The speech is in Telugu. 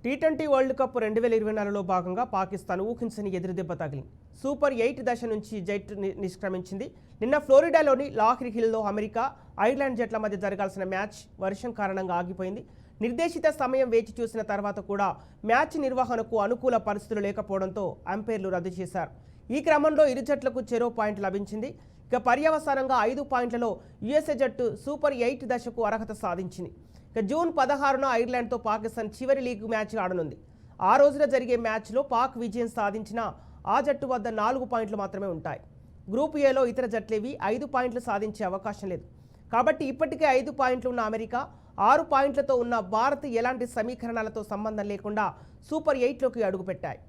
టీ20 వరల్డ్ కప్ 2024లో భాగంగా పాకిస్తాన్ ఊహించని ఎదురుదెబ్బ తగిలింది. సూపర్ 8 దశ నుంచి జట్టు నిష్క్రమించింది. నిన్న ఫ్లోరిడాలోని లాహిర్ హిల్లో అమెరికా, ఐర్లాండ్ జట్ల మధ్య జరగాల్సిన మ్యాచ్ వర్షం కారణంగా ఆగిపోయింది. నిర్దేశిత సమయం వేచి చూసిన తర్వాత కూడా మ్యాచ్ నిర్వహణకు అనుకూల పరిస్థితులు లేకపోవడంతో అంపైర్లు రద్దు చేశారు. ఈ క్రమంలో ఇరు జట్లకు చెరో పాయింట్ లభించింది. ఇక పర్యవసానంగా 5 పాయింట్లలో యుఎస్ఏ జట్టు సూపర్ 8 దశకు అర్హత సాధించింది. ఇక జూన్ 16న ఐర్లాండ్తో పాకిస్తాన్ చివరి లీగ్ మ్యాచ్ ఆడనుంది. ఆ రోజున జరిగే మ్యాచ్లో పాక్ విజయం సాధించినా ఆ జట్టు వద్ద 4 పాయింట్లు మాత్రమే ఉంటాయి. గ్రూప్ ఏలో ఇతర జట్లేవి 5 పాయింట్లు సాధించే అవకాశం లేదు. కాబట్టి ఇప్పటికే 5 పాయింట్లు ఉన్న అమెరికా, 6 పాయింట్లతో ఉన్న భారత్ ఎలాంటి సమీకరణాలతో సంబంధం లేకుండా సూపర్ 8లోకి అడుగుపెట్టాయి.